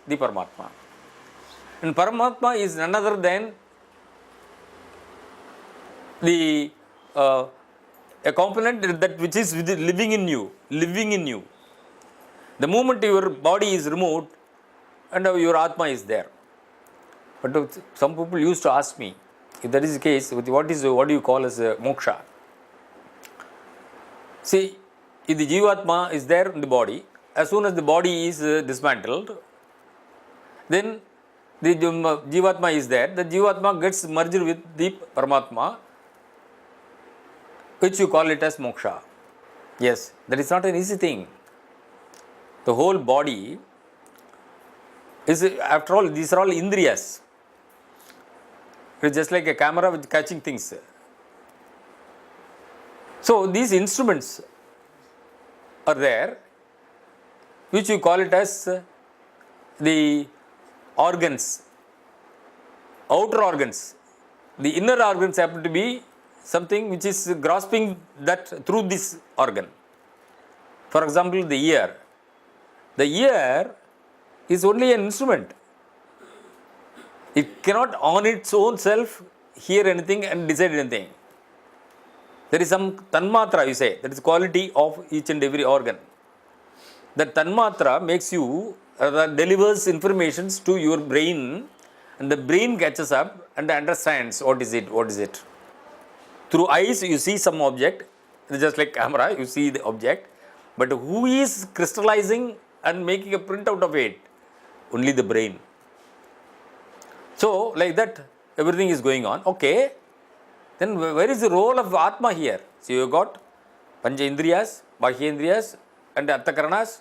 the Paramatma. And Paramatma is none other than the a component that which is living in you. The moment your body is removed and your Atma is there. But some people used to ask me, if that is the case, what do you call as moksha? See, if the Jivatma is there in the body, as soon as the body is dismantled, then the Jivatma is there. The Jivatma gets merged with the Paramatma, which you call it as moksha. Yes, that is not an easy thing. The whole body is, after all, these are all indriyas. It is just like a camera with catching things. So these instruments are there, which you call it as the organs, outer organs. The inner organs happen to be something which is grasping that through this organ. For example, the ear. The ear is only an instrument. It cannot on its own self hear anything and decide anything. There is some tanmatra, you say, that is quality of each and every organ. That tanmatra makes you, delivers informations to your brain, and the brain catches up and understands what is it. Through eyes you see some object, just like camera, you see the object, but who is crystallizing and making a printout of it? Only the brain. So, like that, everything is going on. Okay, then where is the role of Atma here? So, you got Pancha Indriyas, Bahyendriyas, and Arthakaranas.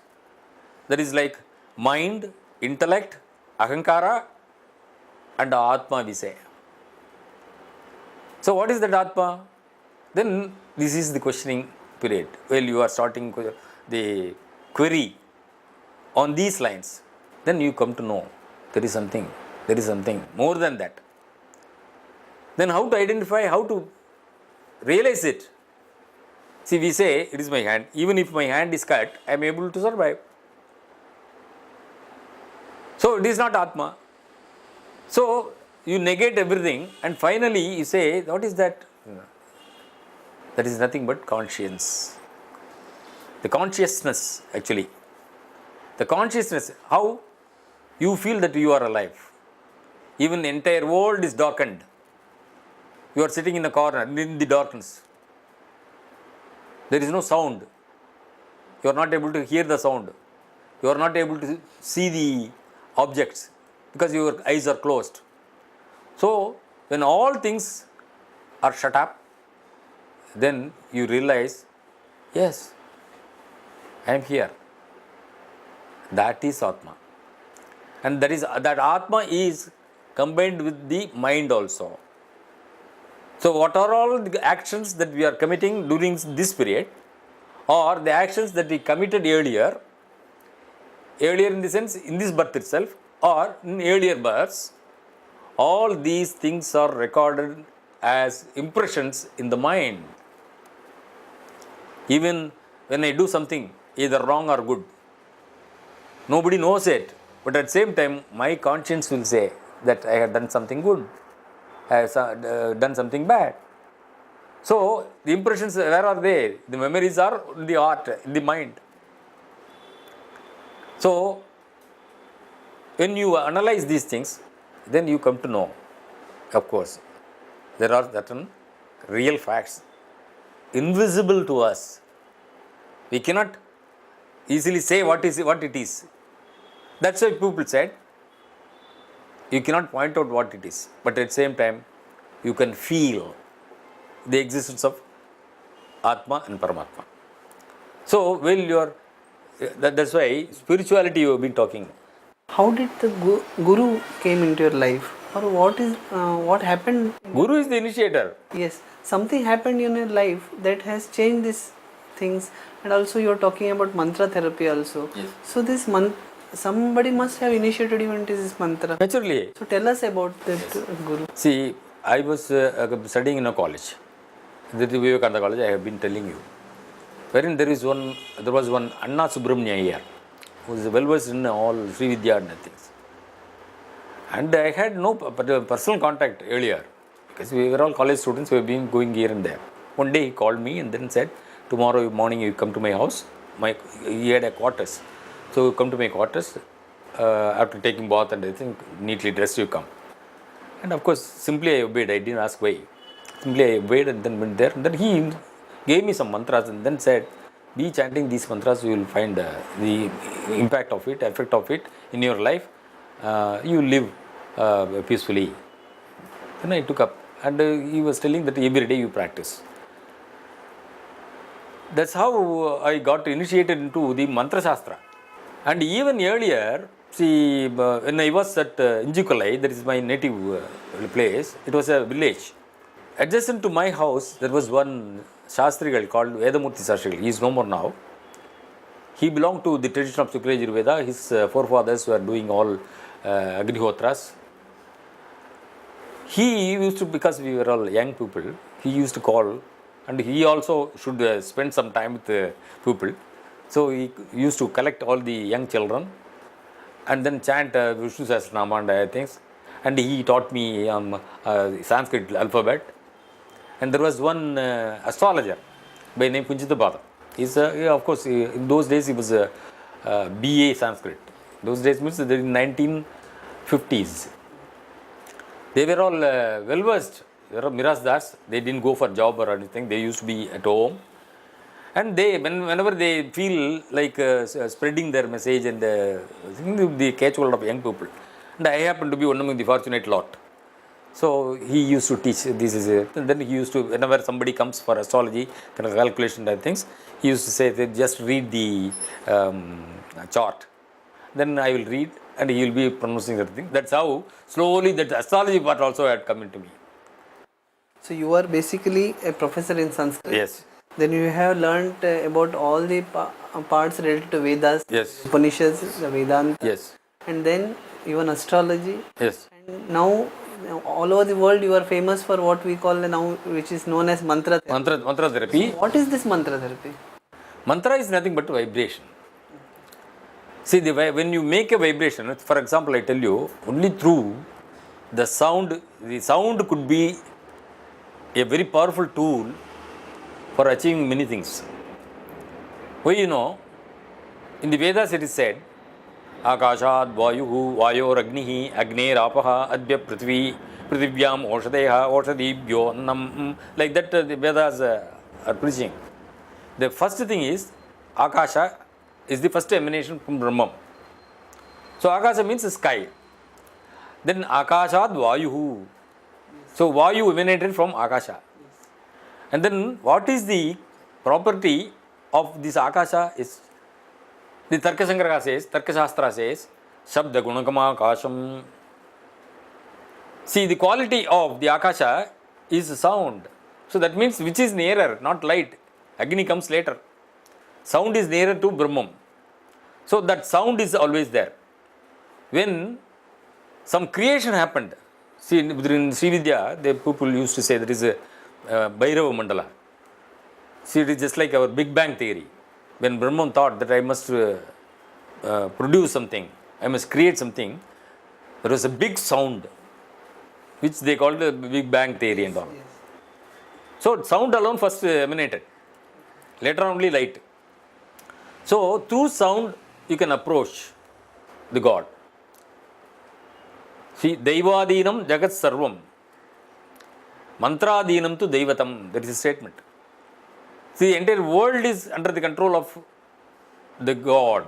That is like mind, intellect, Ahankara, and Atma we say. So, what is that Atma? Then this is the questioning period. Well, you are starting the query on these lines. Then you come to know there is something more than that. Then how to identify, how to realize it? See, we say it is my hand. Even if my hand is cut, I am able to survive. So, it is not Atma. So, you negate everything and finally you say, what is that? That is nothing but conscience. The consciousness actually. The consciousness, how you feel that you are alive. Even the entire world is darkened. You are sitting in a corner in the darkness. There is no sound. You are not able to hear the sound. You are not able to see the objects because your eyes are closed. So, when all things are shut up, then you realize, yes, I am here. That is Atma. And that Atma is combined with the mind also. So, what are all the actions that we are committing during this period, or the actions that we committed earlier in the sense in this birth itself or in earlier births, all these things are recorded as impressions in the mind. Even when I do something either wrong or good, nobody knows it, but at the same time my conscience will say that I have done something good, I have done something bad. So, the impressions, where are they? The memories are in the heart, in the mind. So, when you analyze these things, then you come to know, of course, there are certain real facts invisible to us. We cannot easily say what it is. That's why people said, you cannot point out what it is, but at the same time, you can feel the existence of Atma and Paramatma. So, that's why spirituality you have been talking. How did the Guru came into your life? Or what happened? Guru is the initiator. Yes, something happened in your life that has changed these things, and also you are talking about mantra therapy also. Yes. So this somebody must have initiated you into this mantra. Naturally. So tell us about that. Yes. Guru. See, I was studying in a college, the Vivekananda college, I have been telling you, wherein there was one Anna Subramanya here, who is well versed in all Sri Vidya and things. And I had no personal contact earlier because we were all college students. We have been going here and there. One day he called me and then said, tomorrow morning you come to my house. He had a quarters. So you come to my quarters. After taking bath and everything, neatly dressed, you come. And of course, simply I obeyed. I didn't ask why. Simply I obeyed and then went there. And then he gave me some mantras and then said, be chanting these mantras, you will find the impact of it, effect of it in your life. You live peacefully. Then I took up, and he was telling that every day you practice. That's how I got initiated into the mantra shastra. And even earlier, see, when I was at Injikolai, that is my native place, it was a village. Adjacent to my house, there was one Shastrigal called Vedamurti Shastrigal. He is no more now. He belonged to the tradition of Shukla Yajurveda. His forefathers were doing all Agnihotras. He used to, because we were all young people, he used to call, and he also should spend some time with people. So he used to collect all the young children and then chant Vishnu Sahasranama and other things. And he taught me Sanskrit alphabet. And there was one astrologer by name Kunchitapada. He's of course, in those days he was a BA Sanskrit. Those days means in 1950s. They were all well versed. They were Mirasdars. They didn't go for job or anything. They used to be at home. And they, whenever they feel like spreading their message and they catch hold of young people. And I happen to be one among the fortunate lot. So he used to teach, this is it. And then he used to, whenever somebody comes for astrology, kind of calculation and things, he used to say, just read the chart. Then I will read and he will be pronouncing that thing. That's how slowly that astrology part also had come into me. So you are basically a professor in Sanskrit. Yes. Then you have learnt about all the parts related to Vedas, Yes. Upanishads, the Vedanta. Yes. And then even astrology. Yes. And now all over the world you are famous for what we call now, which is known as mantra therapy. Mantra therapy. What is this mantra therapy? Mantra is nothing but vibration. See, when you make a vibration, for example, I tell you, only through the sound could be a very powerful tool for achieving many things. Why, you know, in the Vedas it is said, Akashad Vayuhu Vayor Agnihi Agner Apaha Adya Prithvi Prithivyam Oshadeha Oshadibhyo Nam. Like that the Vedas are preaching. The first thing is Akasha is the first emanation from Brahman. So Akasha means sky. Then Akashad Vayuhu. So Vayu emanated from Akasha. And then what is the property of this Akasha is, the Tarkashankaraka says, Tarkashastra says, Shabda Gunakama Akasham. See, the quality of the Akasha is sound. So that means which is nearer, not light. Agni comes later. Sound is nearer to Brahman. So that sound is always there. When some creation happened, see, in Srividya, the people used to say there is a Bhairava Mandala. See, it is just like our Big Bang theory. When Brahman thought that I must produce something, I must create something, there was a big sound, which they called the Big Bang theory and all. Yes. So, sound alone first emanated, later only light. So, through sound, you can approach the God. See, Daivadinam Jagat Sarvam. Mantradinam tu Daivatam. There is a statement. See, the entire world is under the control of the God.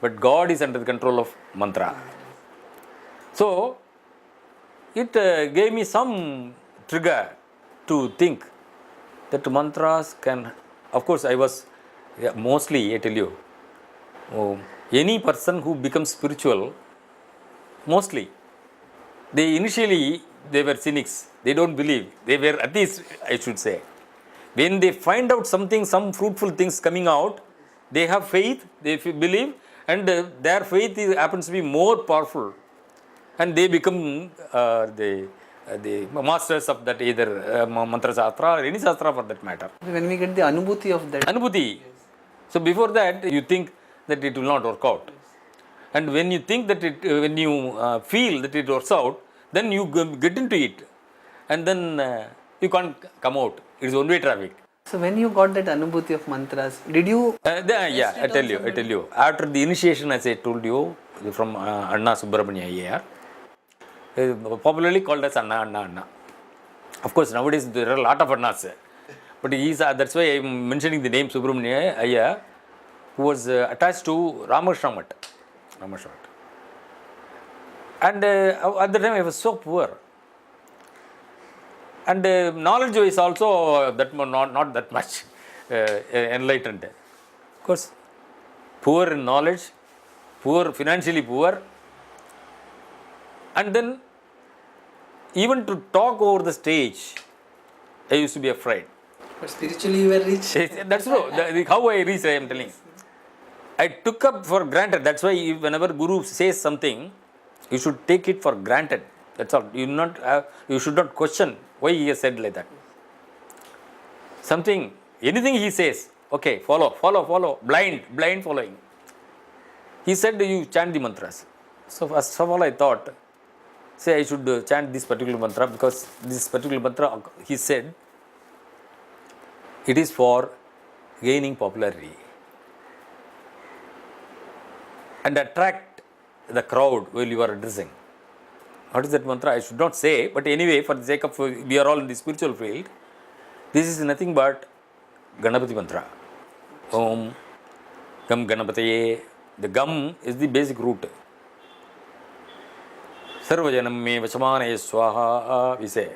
But God is under the control of mantra. So, it gave me some trigger to think that mantras can, of course, I was mostly, I tell you, any person who becomes spiritual, mostly, they were cynics. They don't believe. They were atheists, I should say. When they find out something, some fruitful things coming out, they have faith, they believe, and their faith happens to be more powerful. And they become the masters of that, either mantra shastra or any shastra for that matter. When we get the anubhuti of that. Anubhuti. Yes. So before that, you think that it will not work out. Yes. And when you think that when you feel that it works out, then you get into it, and then you can't come out. It is one-way traffic. So when you got that anubhuti of mantras, did you? Yeah, I tell you. After the initiation, as I told you, from Anna Subramanya Iyer, popularly called as Anna. Of course, nowadays there are a lot of Annas, but that's why I am mentioning the name Subramanya Iyer, who was attached to Ramakrishna Math. And at the time I was so poor. And knowledge wise also not that much enlightened. Of course, poor in knowledge, financially poor, and then even to talk over the stage, I used to be afraid. But spiritually you were rich. That's true. How I reached, I am telling. I took up for granted. That's why whenever Guru says something, you should take it for granted. That's all. You should not question why he has said like that. Anything he says, okay, follow, blind following. He said you chant the mantras. So first of all I thought, I should chant this particular mantra, because this particular mantra, he said, it is for gaining popularity and attract the crowd while you are addressing. What is that mantra? I should not say, but anyway, for the sake of, we are all in the spiritual field, this is nothing but Ganapati mantra. Om Gam Ganapataye. The Gam is the basic root. Sarvajanam me Vachamanaye Swaha, we say.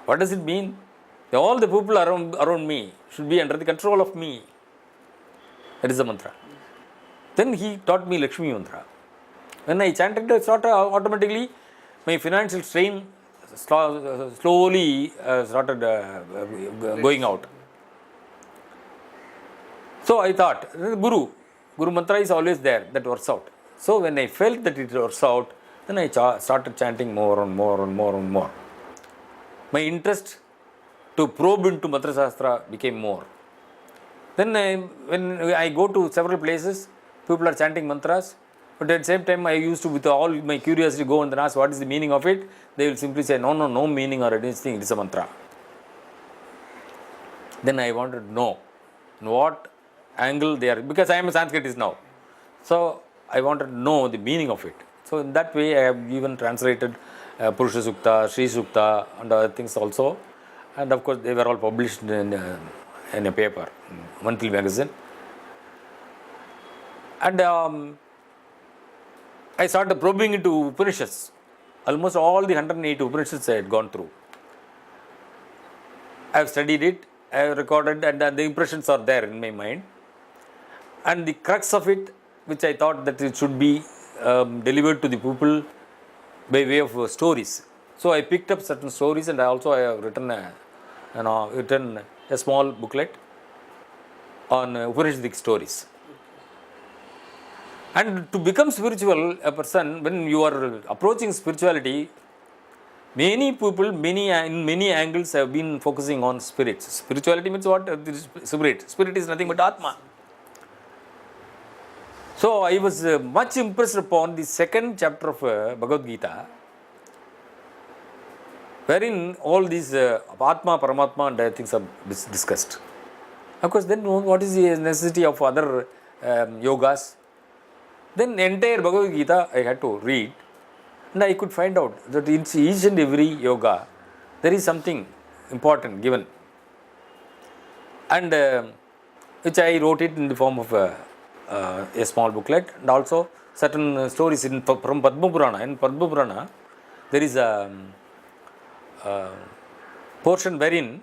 What does it mean? All the people around me should be under the control of me. That is the mantra. Then he taught me Lakshmi mantra. When I chanted, it started automatically, my financial strain slowly started going out. So I thought, Guru mantra is always there, that works out. So when I felt that it works out, then I started chanting more and more. My interest to probe into Mantra Shastra became more. Then when I go to several places, people are chanting mantras, but at the same time I used to, with all my curiosity, go and then ask what is the meaning of it. They will simply say, no meaning or anything, it is a mantra. Then I wanted to know in what angle they are, because I am a Sanskritist now. So I wanted to know the meaning of it. So in that way I have even translated Purusha Sukta, Sri Sukta and other things also. And of course they were all published in a paper, monthly magazine. And I started probing into Upanishads. Almost all the 108 Upanishads I had gone through. I have studied it, I have recorded, and the impressions are there in my mind. And the crux of it, which I thought that it should be delivered to the people by way of stories. So I picked up certain stories, and I have written a small booklet on Upanishadic stories. And to become spiritual, a person, when you are approaching spirituality, many people, in many angles have been focusing on spirits. Spirituality means what? Spirit. Spirit is nothing but Atma. So I was much impressed upon the second chapter of Bhagavad Gita, wherein all these Atma, Paramatma and things are discussed. Of course, then what is the necessity of other yogas? Then entire Bhagavad Gita I had to read, and I could find out that in each and every yoga there is something important given, and which I wrote it in the form of a small booklet, and also certain stories from Padma Purana. In Padma Purana there is a portion wherein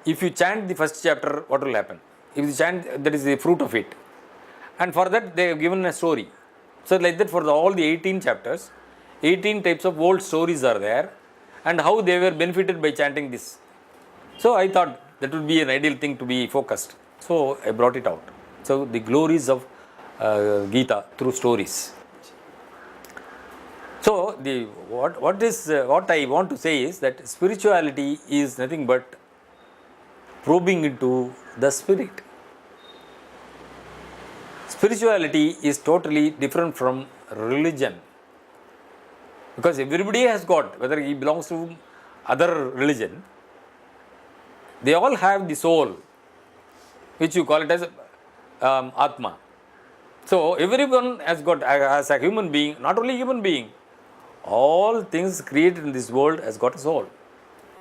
if you chant the first chapter, what will happen? If you chant, that is the fruit of it. And for that they have given a story. So like that, for all the 18 chapters, 18 types of old stories are there, and how they were benefited by chanting this. So I thought that would be an ideal thing to be focused. So I brought it out. So the glories of Gita through stories. So what I want to say is that spirituality is nothing but probing into the spirit. spirituality is totally different from religion. Because everybody has got, whether he belongs to other religion, they all have the soul, which you call it as Atma. So everyone has got, as a human being, not only human being, all things created in this world has got a soul.